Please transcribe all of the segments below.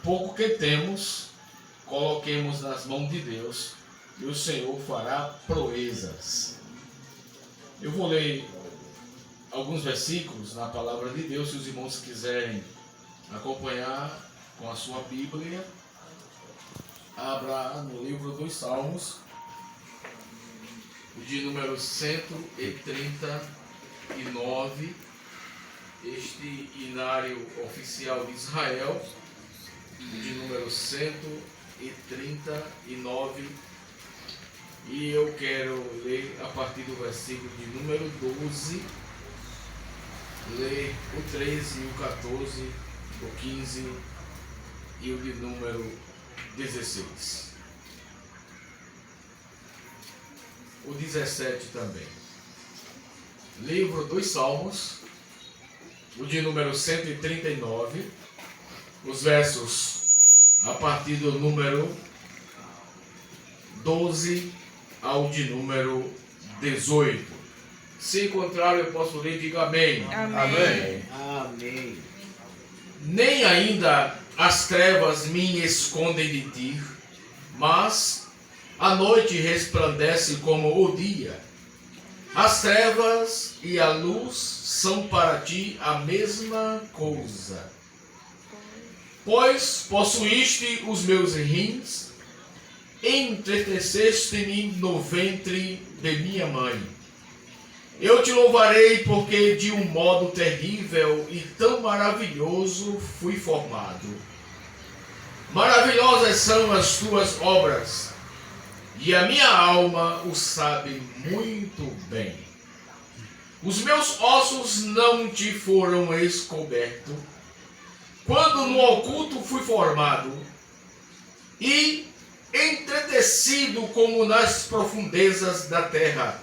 pouco que temos, coloquemos nas mãos de Deus e o Senhor fará proezas. Eu vou ler alguns versículos na palavra de Deus, se os irmãos quiserem acompanhar com a sua Bíblia. Abra no livro dos Salmos, de número 139, este hinário oficial de Israel, de número 139, e eu quero ler a partir do versículo de número 12, ler o 13, o 14, o 15 e o de número 16. O 17 também. Livro dos Salmos, o de número 139, os versos a partir do número 12 ao de número 18. Se contrário, eu posso ler, diga amém. Amém. Amém. Nem ainda as trevas me escondem de ti, mas a noite resplandece como o dia. As trevas e a luz são para ti a mesma coisa. Pois possuíste os meus rins, entreteceste-me no ventre de minha mãe. Eu te louvarei porque de um modo terrível e tão maravilhoso fui formado. Maravilhosas são as tuas obras, e a minha alma o sabe muito bem. Os meus ossos não te foram descobertos, quando no oculto fui formado, e entretecido como nas profundezas da terra.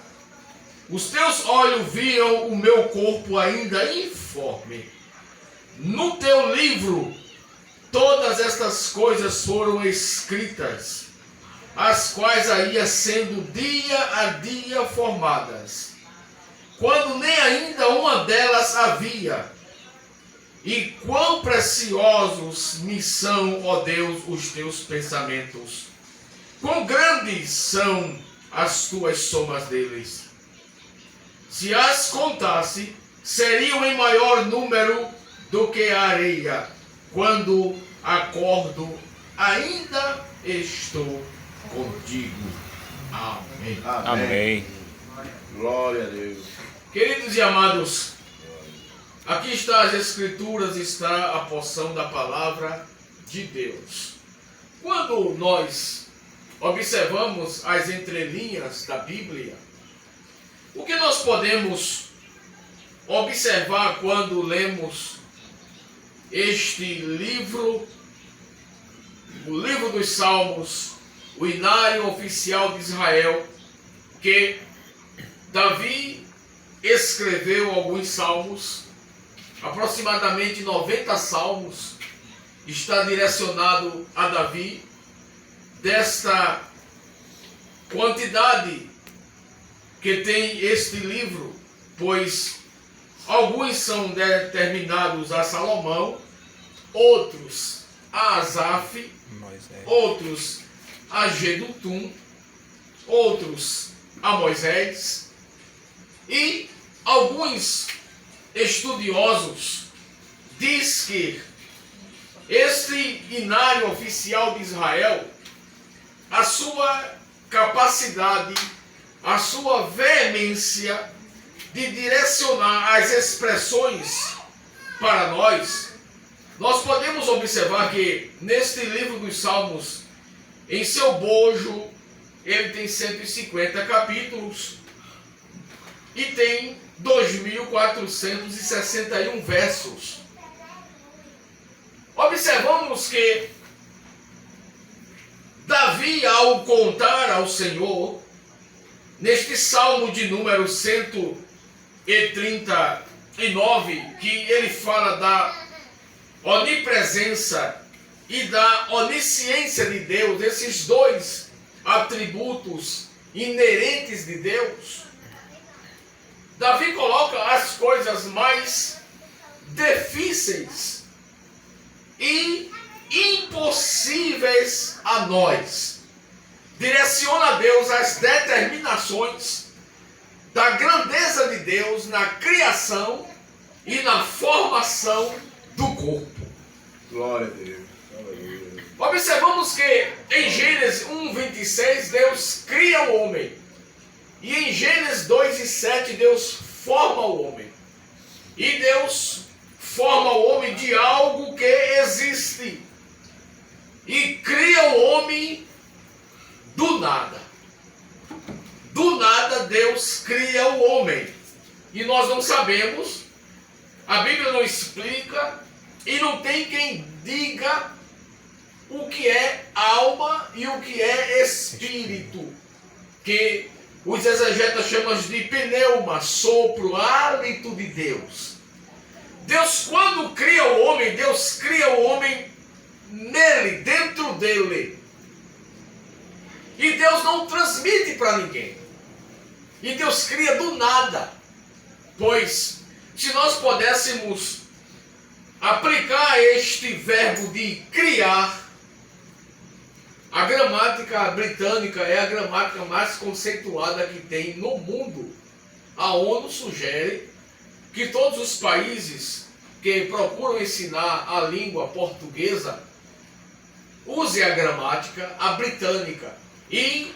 Os teus olhos viram o meu corpo ainda informe. No teu livro, todas estas coisas foram escritas, as quais ia sendo dia a dia formadas, quando nem ainda uma delas havia. E quão preciosos me são, ó Deus, os teus pensamentos. Quão grandes são as tuas somas deles. Se as contasse, seriam em maior número do que a areia. Quando acordo, ainda estou contigo. Amém. Amém. Glória a Deus. Queridos e amados, aqui está as Escrituras, está a porção da palavra de Deus. Quando nós observamos as entrelinhas da Bíblia, o que nós podemos observar quando lemos este livro, o livro dos Salmos, o hinário oficial de Israel, que Davi escreveu alguns salmos, aproximadamente 90 salmos, está direcionado a Davi. Desta quantidade que tem este livro, pois alguns são determinados a Salomão, outros a Asaf, outros a Jedutum, outros a Moisés, e alguns estudiosos diz que este hinário oficial de Israel, a sua capacidade, a sua veemência de direcionar as expressões para nós podemos observar que neste livro dos Salmos, em seu bojo, ele tem 150 capítulos e tem 2.461 versos. Observamos que Davi, ao contar ao Senhor, neste salmo de número 139, que ele fala da onipresença e da onisciência de Deus, esses dois atributos inerentes de Deus, Davi coloca as coisas mais difíceis e impossíveis vez a nós. Direciona Deus as determinações da grandeza de Deus na criação e na formação do corpo. Glória a Deus. Aleluia. Observamos que em Gênesis 1:26 Deus cria o homem. E em Gênesis 2:7 Deus forma o homem. E Deus forma o homem de algo que existe. E cria o homem do nada. Do nada Deus cria o homem. E nós não sabemos, a Bíblia não explica, e não tem quem diga o que é alma e o que é espírito. Que os exegetas chamam de pneuma, sopro, hálito de Deus. Deus, quando cria o homem, Deus cria o homem nele, dentro dele. E Deus não transmite para ninguém. E Deus cria do nada. Pois, se nós pudéssemos aplicar este verbo de criar, a gramática britânica é a gramática mais conceituada que tem no mundo. A ONU sugere que todos os países que procuram ensinar a língua portuguesa usem a gramática, a britânica. E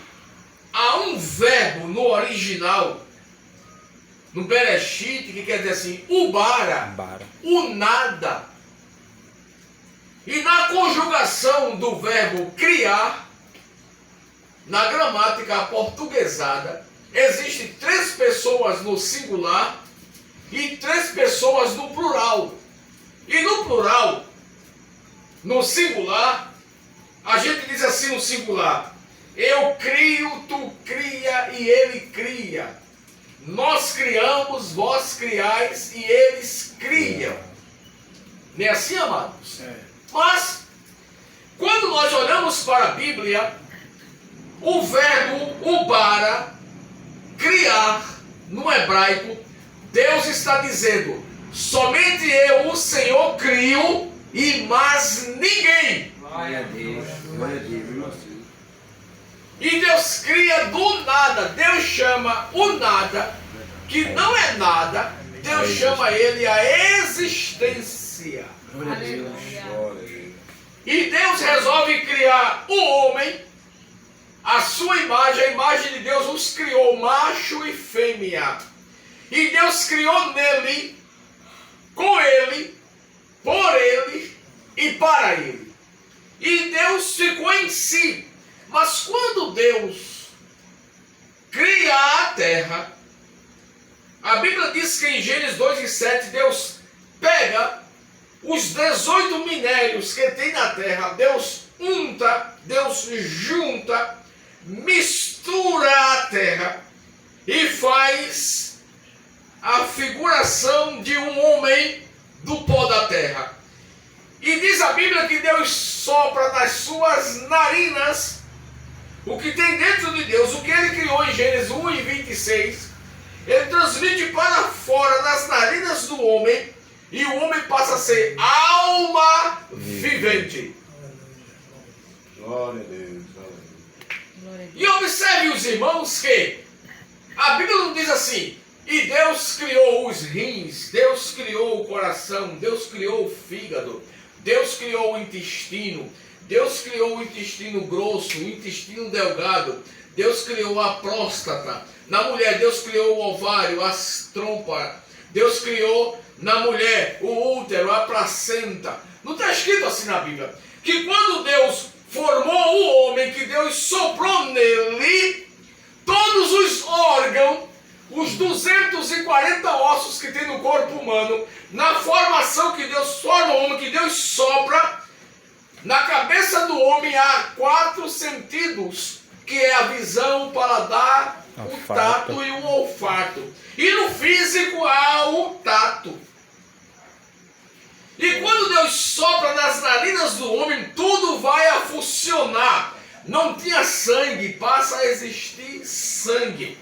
há um verbo no original, no Bereshit, que quer dizer assim, o bara, o nada. E na conjugação do verbo criar, na gramática portuguesada, existem 3 pessoas no singular e 3 pessoas no plural. E no plural, no singular, a gente diz assim no singular: eu crio, tu cria e ele cria. Nós criamos, vós criais e eles criam. Não é assim, amados? Mas, quando nós olhamos para a Bíblia, o verbo ubara, criar, no hebraico, Deus está dizendo: somente eu, o Senhor, crio e mais ninguém. Glória a Deus. Glória a Deus. E Deus cria do nada. Deus chama o nada, que não é nada, Deus chama ele a existência. Glória a Deus. Glória a Deus. E Deus resolve criar o homem, a sua imagem, a imagem de Deus os criou, macho e fêmea. E Deus criou nele, com ele, por ele e para ele. E Deus ficou em si. Mas quando Deus cria a terra, a Bíblia diz que em Gênesis 2:7 Deus pega os 18 minérios que tem na terra, Deus unta, Deus junta, mistura a terra e faz a figuração de um homem do pó da terra. E diz a Bíblia que Deus sopra nas suas narinas o que tem dentro de Deus, o que ele criou em Gênesis 1:26, ele transmite para fora nas narinas do homem, e o homem passa a ser alma vivente. Glória a Deus. E observe os irmãos que a Bíblia não diz assim: e Deus criou os rins, Deus criou o coração, Deus criou o fígado, Deus criou o intestino, Deus criou o intestino grosso, o intestino delgado, Deus criou a próstata. Na mulher, Deus criou o ovário, as trompas. Deus criou na mulher o útero, a placenta. Não está escrito assim na Bíblia que quando Deus formou o homem, que Deus soprou nele todos os órgãos, os 240 ossos que tem no corpo humano, na formação que Deus forma o homem, que Deus sopra, na cabeça do homem há 4 sentidos, que é a visão, o paladar, o tato e o olfato. E no físico há o tato. E quando Deus sopra nas narinas do homem, tudo vai a funcionar. Não tinha sangue, passa a existir sangue.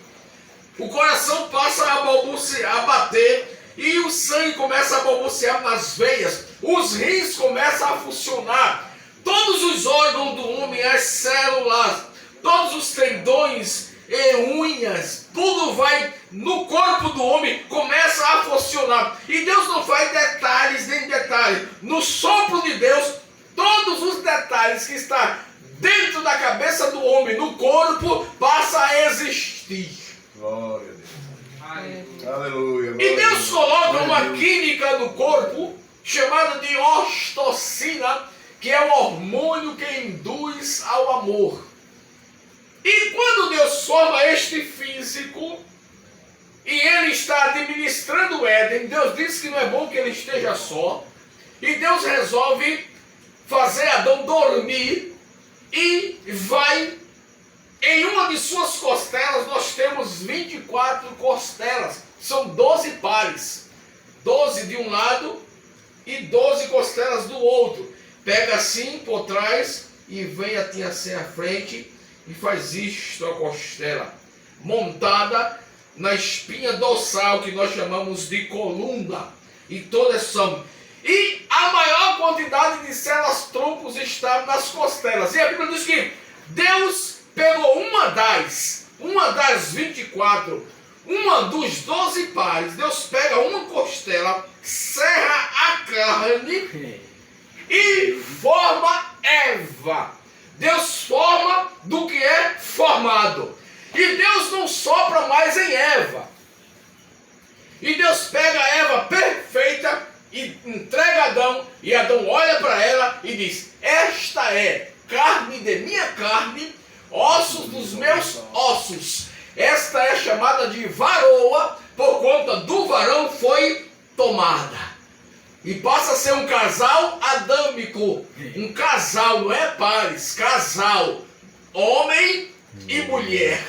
O coração passa a balbuciar, a bater, e o sangue começa a balbuciar nas veias. Os rins começam a funcionar. Todo todos os órgãos do homem, as células, todos os tendões e unhas, tudo vai no corpo do homem, começa a funcionar. E Deus não faz detalhes nem detalhes. No sopro de Deus, todos os detalhes que estão dentro da cabeça do homem, no corpo, passa a existir. Glória a Deus. Aleluia. E Deus coloca uma química no corpo chamada de ocitocina, que é o hormônio que induz ao amor. E quando Deus forma este físico e ele está administrando o Éden, Deus disse que não é bom que ele esteja só, e Deus resolve fazer Adão dormir e vai em uma de suas costelas. Nós temos 24 costelas, são 12 pares, 12 de um lado e 12 costelas do outro. Pega assim por trás e vem assim à frente e faz isto a costela, montada na espinha dorsal, que nós chamamos de coluna, e todas são. E a maior quantidade de células troncos está nas costelas. E a Bíblia diz que Deus pegou uma das 24, uma dos 12 pares, Deus pega uma costela, serra a carne e forma Eva. Deus forma do que é formado. E Deus não sopra mais em Eva. E Deus pega a Eva perfeita e entrega a Adão. E Adão olha para ela e diz: esta é carne de minha carne, ossos dos meus ossos. Esta é chamada de varoa, por conta do varão foi tomada. E passa a ser um casal adâmico. Um casal, não é pares, casal. Homem e mulher.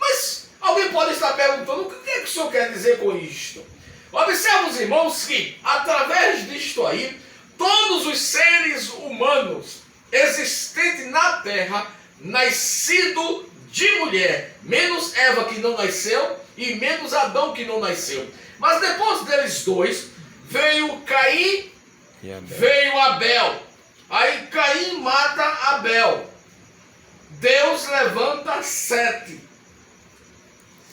Mas alguém pode estar perguntando: o que é que o senhor quer dizer com isto? Observe, os irmãos, que através disto aí, todos os seres humanos existentes na terra, nascido de mulher, menos Eva que não nasceu e menos Adão que não nasceu. Mas depois deles dois, veio Caim, veio Abel. Aí Caim mata Abel. Deus levanta Sete.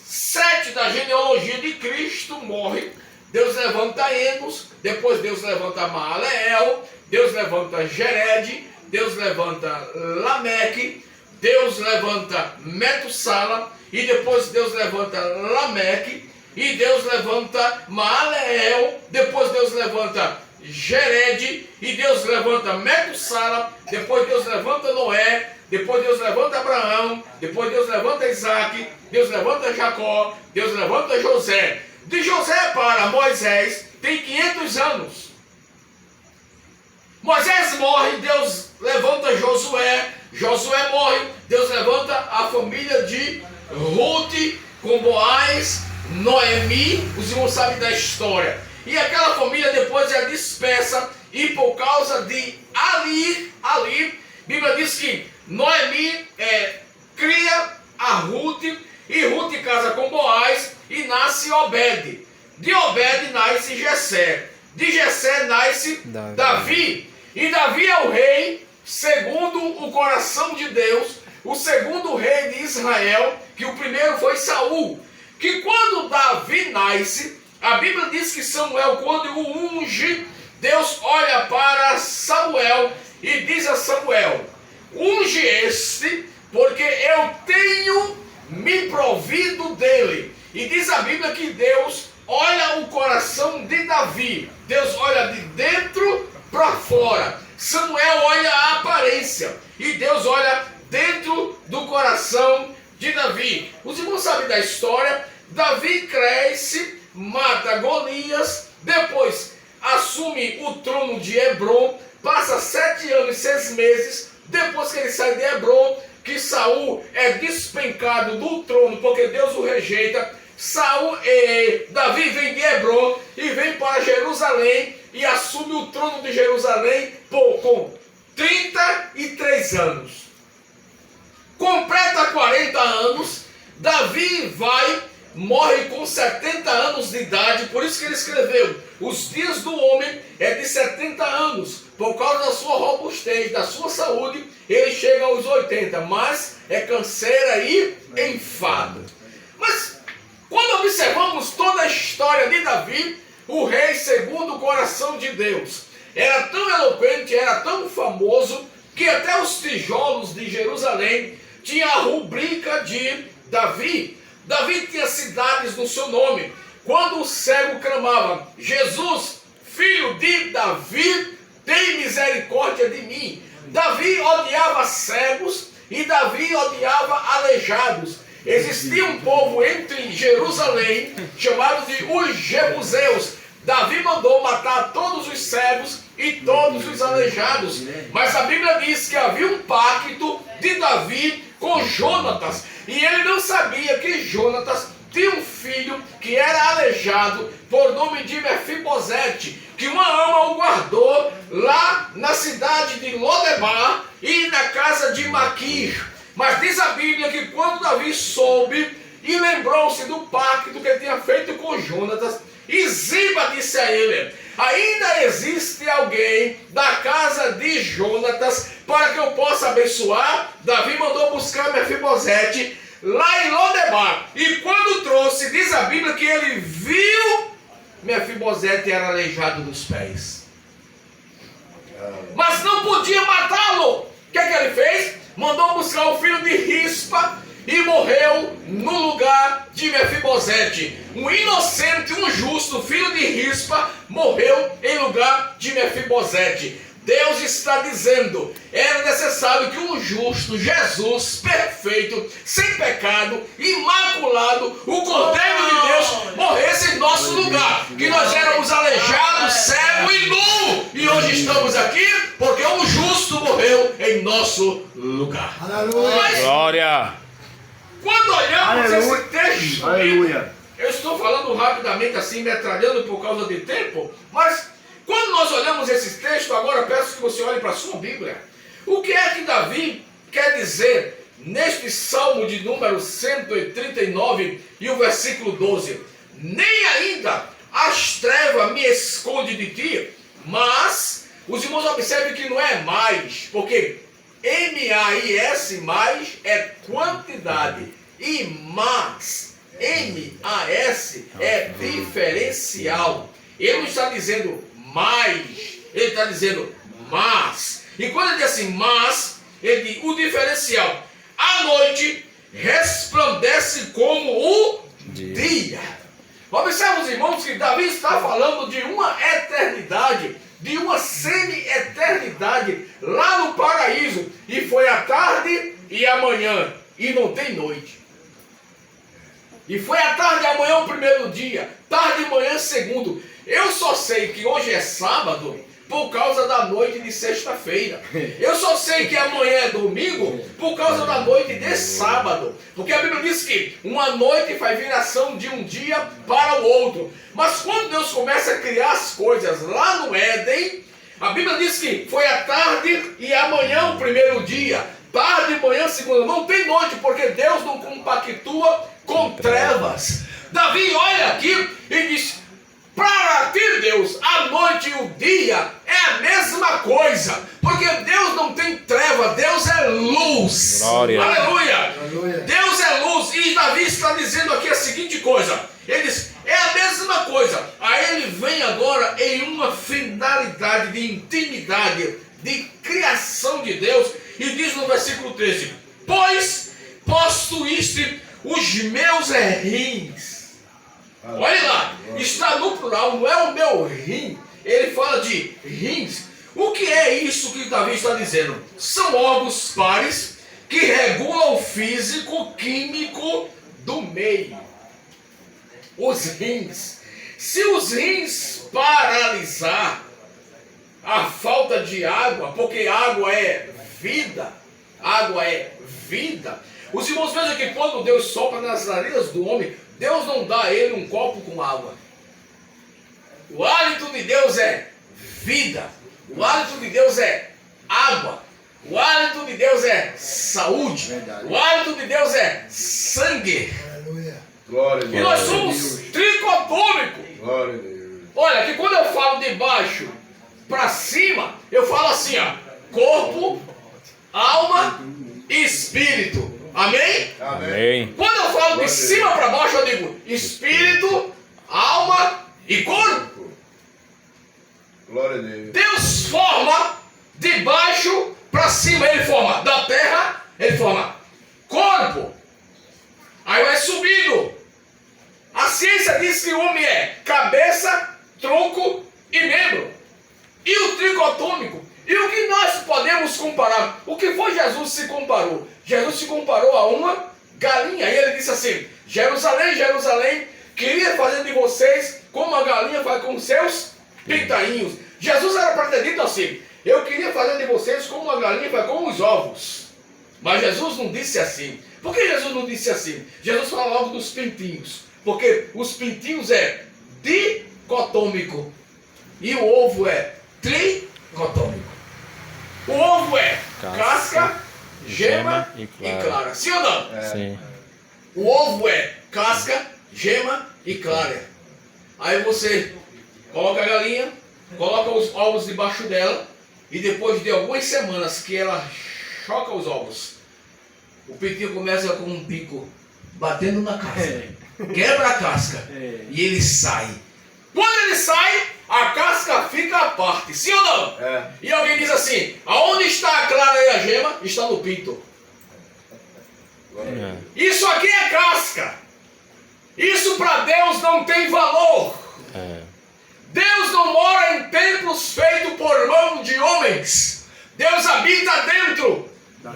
Sete da genealogia de Cristo morre. Deus levanta Enos. Depois Deus levanta Maaleel. Deus levanta Jered. Deus levanta Lameque. Deus levanta Metussala. E depois Deus levanta Lameque. E Deus levanta Maaleel, depois Deus levanta Jered, e Deus levanta Metussala, depois Deus levanta Noé, depois Deus levanta Abraão, depois Deus levanta Isaac, Deus levanta Jacó, Deus levanta José. De José para Moisés tem 500 anos. Moisés morre, Deus levanta Josué, Josué morre, Deus levanta a família de Ruth com Boaz, Noemi. Os irmãos sabem da história. E aquela família depois é dispersa, e por causa de Ali, a Bíblia diz que Noemi cria a Ruth, e Ruth casa com Boaz e nasce Obed. De Obed nasce Jessé. De Jessé nasce Davi. E Davi é o rei segundo o coração de Deus, o segundo rei de Israel, que o primeiro foi Saul. Que quando Davi nasce, a Bíblia diz que Samuel, quando o unge, Deus olha para Samuel e diz a Samuel: unge este, porque eu tenho me provido dele. E diz a Bíblia que Deus olha o coração de Davi. Deus olha de dentro para fora. Samuel olha a aparência e Deus olha dentro do coração de Davi. Os irmãos sabem da história. Davi cresce, mata Golias, depois assume o trono de Hebron, passa 7 anos e 6 meses, depois que ele sai de Hebron, que Saul é despencado do trono, porque Deus o rejeita. Davi vem de Hebron e vem para Jerusalém e assume o trono de Jerusalém com 33 anos. Completa 40 anos, Davi vai morre com 70 anos de idade, por isso que ele escreveu: os dias do homem é de 70 anos, por causa da sua robustez, da sua saúde, ele chega aos 80, mas é canseira e enfado. Mas quando observamos toda a história de Davi, o rei segundo o coração de Deus, era tão eloquente, era tão famoso, que até os tijolos de Jerusalém tinha a rubrica de Davi. Davi tinha cidades no seu nome. Quando o cego clamava: Jesus, filho de Davi, tem misericórdia de mim. Davi odiava cegos e Davi odiava aleijados. Existia um povo entre Jerusalém chamado de os Jebuseus. Davi mandou matar todos os cegos e todos os aleijados. Mas a Bíblia diz que havia um pacto de Davi com Jonatas. E ele não sabia que Jonatas tinha um filho que era aleijado por nome de Mefibosete, que uma ama o guardou lá na cidade de Lodebar e na casa de Maquir. Mas diz a Bíblia que quando Davi soube e lembrou-se do pacto que ele tinha feito com Jonatas, e Ziba disse a ele: ainda existe alguém da casa de Jonatas para que eu possa abençoar? Davi mandou buscar Mefibosete lá em Lodebar. E quando trouxe, diz a Bíblia que ele viu Mefibosete era aleijado dos pés, mas não podia matá-lo. O que ele fez? Mandou buscar o filho de Rispa e morreu no lugar de Mefibosete. Um inocente, um justo, filho de Rispa, morreu em lugar de Mefibosete. Deus está dizendo: era necessário que um justo, Jesus, perfeito, sem pecado, imaculado, o Cordeiro de Deus, morresse em nosso lugar. Que nós éramos aleijados, cego e nu. E hoje estamos aqui porque um justo morreu em nosso lugar. Mas, Glória! quando olhamos esse texto, Aleluia. eu estou falando rapidamente assim, metralhando por causa de tempo, mas quando nós olhamos esse texto, agora peço que você olhe para a sua Bíblia. O que é que Davi quer dizer neste Salmo de número 139 e o versículo 12? Nem ainda as trevas me esconde de ti, mas os irmãos observem que não é mais, porque M-A-I-S mais é quantidade e mas, M-A-S é diferencial. Ele não está dizendo mais, ele está dizendo mas. E quando ele diz assim mas, ele diz o diferencial: a noite resplandece como o dia. Observe, os irmãos, que Davi está falando de uma eternidade, de uma semi-eternidade lá no paraíso. E foi a tarde e a manhã, e não tem noite. E foi a tarde e amanhã o primeiro dia, tarde e manhã segundo. Eu só sei que hoje é sábado por causa da noite de sexta-feira. Eu só sei que amanhã é domingo por causa da noite de sábado. Porque a Bíblia diz que uma noite faz viração de um dia para o outro. Mas quando Deus começa a criar as coisas lá no Éden, a Bíblia diz que foi a tarde e amanhã o primeiro dia, tarde e manhã segundo. Não tem noite, porque Deus não compactua com trevas. Davi olha aqui e diz: para ti, Deus, a noite e o dia é a mesma coisa, porque Deus não tem treva, Deus é luz. Glória. Aleluia. Aleluia. Deus é luz. E Davi está dizendo aqui a seguinte coisa: ele diz, é a mesma coisa. Aí ele vem agora em uma finalidade de intimidade, de criação de Deus, e diz no versículo 13: pois possuíste os meus rins. Olha lá, está no plural, não é o meu rim. Ele fala de rins. O que é isso que Davi está dizendo? São órgãos pares que regulam o físico químico do meio. Os rins. Se os rins paralisar a falta de água, porque água é vida, os irmãos vejam que quando Deus sopra nas narinas do homem, Deus não dá a ele um copo com água. O hálito de Deus é vida. O hálito de Deus é água. O hálito de Deus é saúde. O hálito de Deus é sangue. Glória a E Deus. nós somos tricotômicos. Glória a Deus. Olha, que quando eu falo de baixo para cima, eu falo assim, ó. Corpo, alma e espírito. Amém? Amém. Quando eu falo de cima para baixo, eu digo espírito, alma e corpo. Glória a Deus. Deus forma de baixo para cima. Ele forma da terra, ele forma corpo. Aí vai subindo. A ciência diz que o homem é cabeça, tronco e membro. E o tricotômico? E o que nós podemos comparar? O que foi Jesus se comparou? Jesus se comparou a uma galinha. E ele disse assim: Jerusalém, Jerusalém, queria fazer de vocês como a galinha faz com seus pintainhos. Jesus era para ter dito assim: eu queria fazer de vocês como a galinha faz com os ovos. Mas Jesus não disse assim. Por que Jesus não disse assim? Jesus fala logo dos pintinhos. Porque os pintinhos é dicotômico e o ovo é tricotômico. O ovo é casca, gema e clara. Sim ou não? Sim. O ovo é casca, gema e clara. Aí você coloca a galinha, coloca os ovos debaixo dela e depois de algumas semanas que ela choca os ovos, o pintinho começa com um bico batendo na casca, quebra a casca e ele sai. Quando ele sai, a casca fica à parte, sim ou não? É. E alguém diz assim: aonde está a clara e a gema? Está no pinto. Glória a Deus. Isso aqui é casca. Isso para Deus não tem valor. Deus não mora em templos feitos por mão de homens. Deus habita dentro.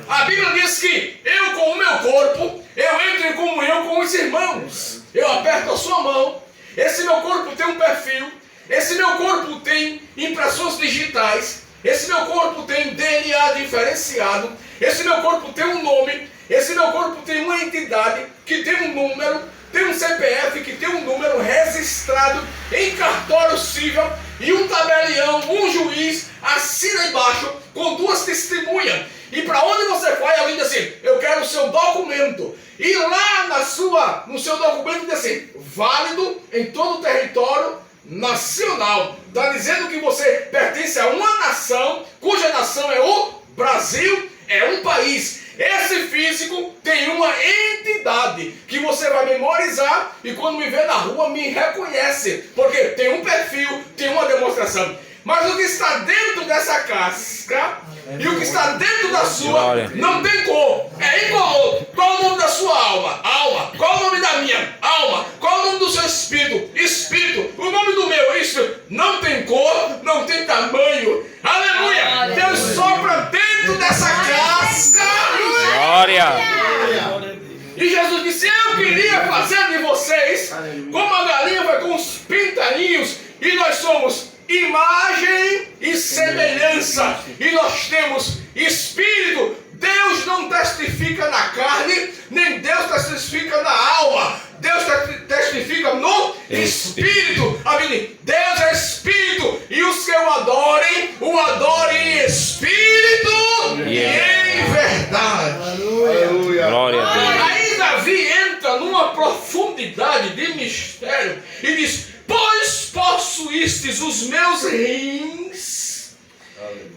A Bíblia diz que eu com o meu corpo, eu entro em comunhão com os irmãos. Eu aperto a sua mão. Esse meu corpo tem um perfil. Esse meu corpo tem impressões digitais. Esse meu corpo tem DNA diferenciado. Esse meu corpo tem um nome. Esse meu corpo tem uma entidade que tem um número, tem um CPF que tem um número registrado em cartório civil e um tabelião, um juiz assina embaixo com duas testemunhas. E para onde você vai, alguém diz assim: eu quero o seu documento. E lá no seu documento diz assim: válido em todo o território nacional. Está dizendo que você pertence a uma nação, cuja nação é o Brasil, é um país. Esse físico tem uma entidade que você vai memorizar e quando me vê na rua me reconhece, porque tem um perfil, tem uma demonstração. Mas o que está dentro dessa casca e o que está dentro da sua não tem cor, é incolor. Qual o nome da sua alma? Alma. Qual o nome da minha? Alma. Qual o nome do seu espírito? Espírito. O nome do meu? Isso. Não tem cor, não tem tamanho. Aleluia. Deus sopra dentro dessa casca. Glória. E Jesus disse: eu queria fazer de vocês como a galinha vai com os pintainhos. E nós somos imagem e semelhança. E nós temos espírito. Deus não testifica na carne, nem Deus testifica na alma. Deus testifica no espírito. Amém. Deus é espírito. E os que o adorem em espírito e em verdade. Aleluia. Glória a Deus. Aí Davi entra numa profundidade de mistério e diz: pois possuístes os meus rins,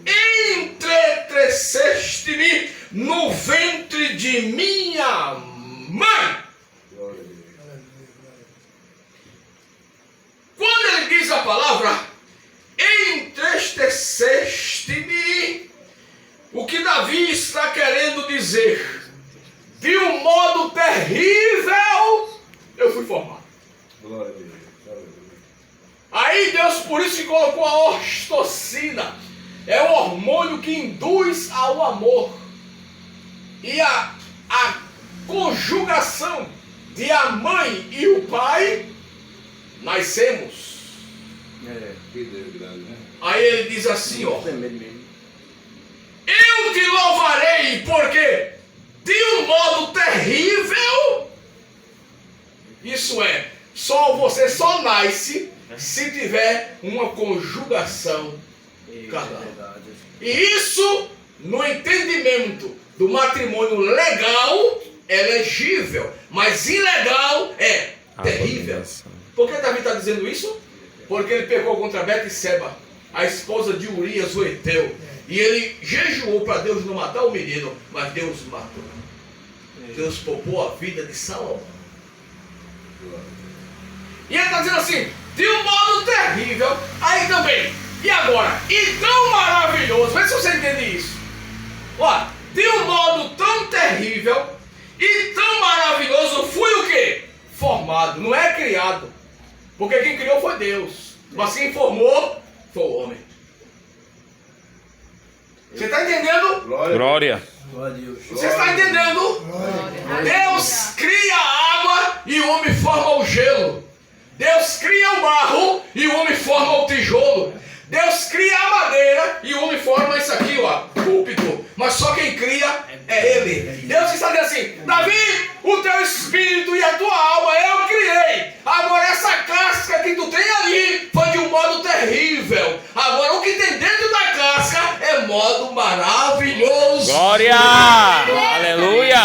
entreteceste-me no ventre de minha mãe. Quando ele diz a palavra entristeceste-me, o que Davi está querendo dizer? De um modo terrível eu fui formado. Glória a Deus. Aí Deus, por isso que colocou a ocitocina. É o hormônio que induz ao amor. E a conjugação de a mãe e o pai, nascemos. Que Deus grande, né? Aí ele diz assim, ó: eu te louvarei, porque de um modo terrível, isso é, você só nasce se tiver uma conjugação carnal. E isso, no entendimento do matrimônio legal, é legível. Mas ilegal é terrível. Abominação. Por que Davi está dizendo isso? Porque ele pecou contra Betseba, a esposa de Urias, o Eteu. E ele jejuou para Deus não matar o menino, mas Deus matou. Deus poupou a vida de Salomão. E ele está dizendo assim, de um modo terrível, aí também, e agora? E tão maravilhoso, vê se você entende isso. Olha, de um modo tão terrível e tão maravilhoso, fui o quê? Formado, não é criado. Porque quem criou foi Deus. Mas quem formou foi o homem. Você está entendendo? Glória. Você está entendendo? Deus cria a água e o homem forma o gelo. Deus cria o barro e o homem forma o tijolo. Deus cria a madeira e o homem forma isso aqui, ó, púlpito. Mas só quem cria é Ele. Deus está dizendo assim, Davi, o teu espírito e a tua alma eu criei. Agora essa casca que tu tem ali foi de um modo terrível. Agora o que tem dentro da casca é modo maravilhoso. Glória. Aleluia.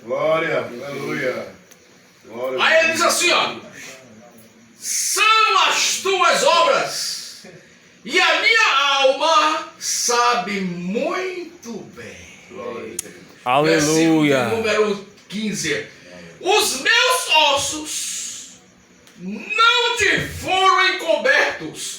Glória, aleluia. Glória. Aí ele diz assim, ó, são as tuas obras. E a minha alma sabe muito bem. Glória. Aleluia. Versículo número 15. Os meus ossos não te foram encobertos